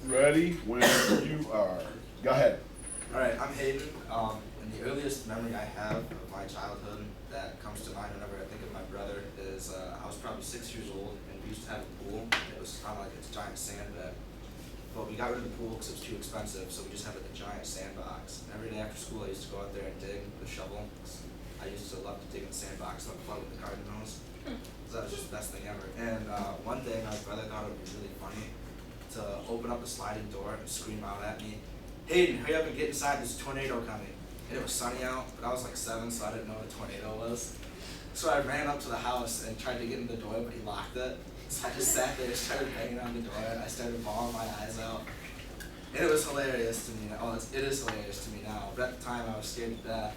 Ready when you are. Go ahead. All right, I'm Hayden. And the earliest memory I have of my childhood that comes to mind whenever I think of my brother is I was probably 6 years old, and we used to have a pool. It was kind of like a giant sandbag. But we got rid of the pool because it was too expensive, so we just had like a giant sandbox. And every day after school, I used to go out there and dig with a shovel. 'Cause I used to love to dig in the sandbox and plug with the garden hose. So that was just the best thing ever. And one day, my brother thought it would be really funny to open up a sliding door and scream out at me, "Hayden, hurry up and get inside, there's a tornado coming." And it was sunny out, but I was like 7, so I didn't know what a tornado was. So I ran up to the house and tried to get in the door, but he locked it. So I just sat there, started banging on the door, and I started bawling my eyes out. And it was hilarious to me. Oh, it is hilarious to me now, but at the time I was scared to death.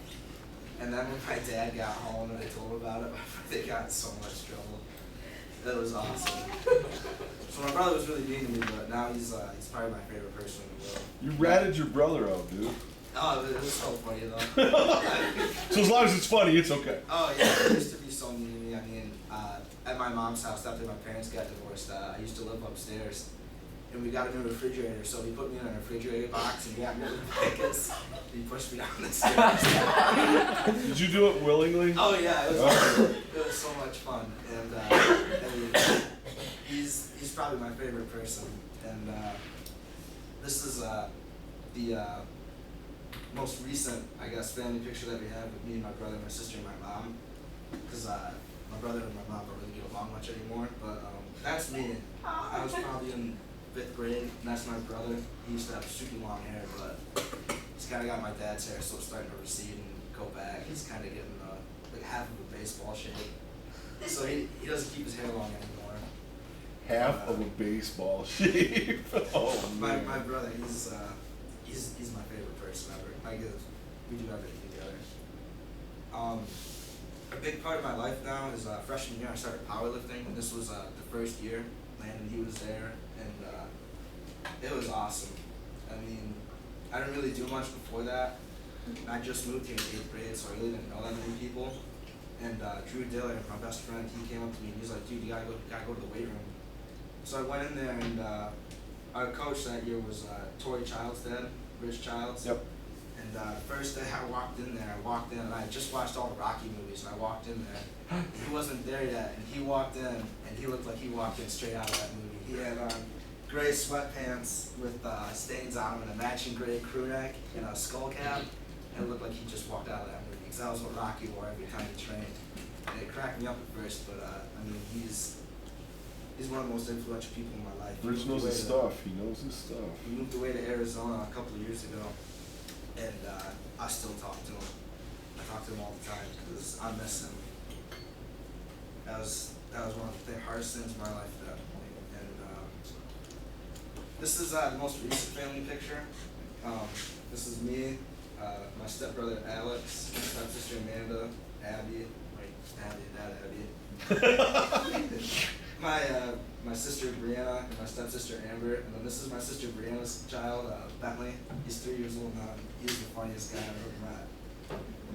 And then when my dad got home and I told him about it, they got in so much trouble. It was awesome. So my brother was really mean to me, but now he's probably my favorite person in the world. You ratted your brother out, dude. Oh, it was so funny though. So as long as it's funny, it's okay. Oh yeah, he used to be so mean to me. I mean, at my mom's house after my parents got divorced, I used to live upstairs, and we got a new refrigerator. So he put me in a refrigerator box and got me the blankets. He pushed me down the stairs. Did you do it willingly? Oh yeah, it was so much fun, and I mean, he's probably my favorite person, and this is the most recent, I guess, family picture that we have with me and my brother, my sister, and my mom, because my brother and my mom don't really get along much anymore, but that's me. I was probably in 5th grade, and that's my brother. He used to have super long hair, but he's kind of got my dad's hair, so it's starting to recede and go back. He's kind of getting like half of a baseball shape, so he doesn't keep his hair long anymore. Half of a baseball shape. Oh man. My brother, he's my favorite person ever. Like, we do everything together. A big part of my life now is freshman year I started powerlifting, and this was the first year, and he was there, and it was awesome. I mean, I didn't really do much before that. I just moved here in 8th grade, so I really didn't know that many people. And Drew Diller, my best friend, he came up to me and he was like, "Dude, you gotta go to the weight room." So I went in there, and our coach that year was Tori Child's dad, Rich Childs. Yep. And first day I walked in, and I just watched all the Rocky movies, and I walked in there. He wasn't there yet, and he walked in, and he looked like he walked in straight out of that movie. He had on gray sweatpants with stains on them, and a matching gray crew neck, and a skull cap, and it looked like he just walked out of that movie, because that was what Rocky wore every time he trained. And it cracked me up at first, but I mean, he's one of the most influential people in my life. Rich knows his stuff. He knows his stuff. He moved away to Arizona a couple of years ago, and I still talk to him. I talk to him all the time because I miss him. That was one of the hardest things in my life at that point. And this is the most recent family picture. This is me, my stepbrother Alex, my stepsister Amanda, Abby, my sister Brianna and my stepsister Amber, and then this is my sister Brianna's child, Bentley. He's 3 years old now, and he's the funniest guy I've ever met.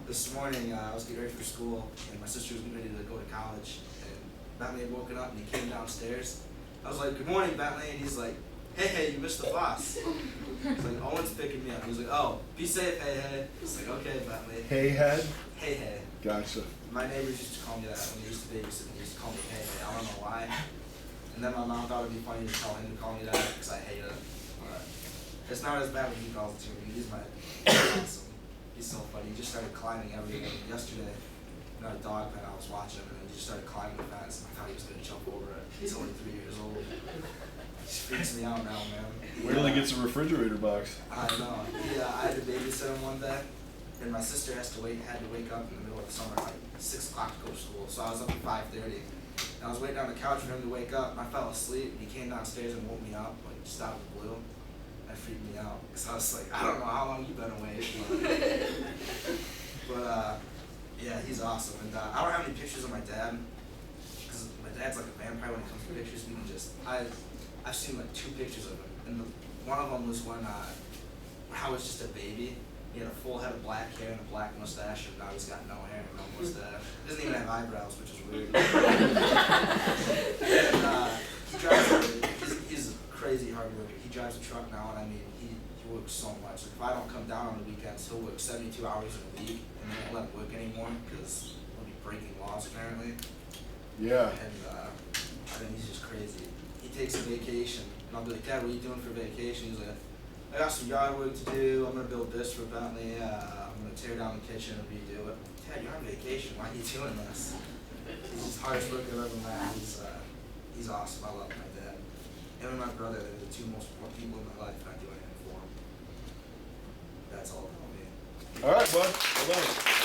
This morning, I was getting ready for school, and my sister was getting ready to go to college, and Bentley had woken up, and he came downstairs. I was like, "Good morning, Bentley," and he's like, "Hey, you missed the bus." He's like, "Owen's picking me up." He was like, "Oh, be safe, hey." I was like, "Okay, Bentley." Hey head? Hey. Gotcha. My neighbors used to call me that when they used to babysit. They used to call me Hey. I don't know why. And then my mom thought it would be funny to tell him to call me that because I hate it. But it's not as bad when he calls it to me. He's awesome. He's so funny. He just started climbing everything. Yesterday, in our dog pen, I was watching him, and he just started climbing the fence. And I thought he was going to jump over it. He's only 3 years old. He just freaks me out now, man. Where till he gets a refrigerator box? I know. I had to babysit him one day, and my sister had to wake up in the middle of the summer, like 6 o'clock to go to school. So I was up at 5:30. And I was waiting on the couch for him to wake up, and I fell asleep, and he came downstairs and woke me up, like, just out of the blue. That freaked me out, because I was like, I don't know how long you've been awake, but yeah, he's awesome. And I don't have any pictures of my dad, because my dad's like a vampire when it comes to pictures. We can just, I've seen like 2 pictures of him, and one of them was when I was just a baby. He had a full head of black hair and a black mustache, and now he's got no hair and no mustache. He doesn't even have eyebrows, which is weird. And he drives he's a crazy hard worker. He drives a truck now, and I mean, he works so much. Like, if I don't come down on the weekends, he'll work 72 hours in a week, and they won't let him work anymore because he'll be breaking laws apparently. Yeah. And I think he's just crazy. He takes a vacation, and I'll be like, Dad, what are you doing for vacation? He's like, I got some yard work to do. I'm gonna build this for Bentley. I'm gonna tear down the kitchen and redo it. Dad, you're on vacation. Why are you doing this? He's the hardest worker I've ever met. He's awesome. I love my dad. Him and my brother are the two most important people in my life, and I do anything for them. That's all about me. All right, bud. Well done.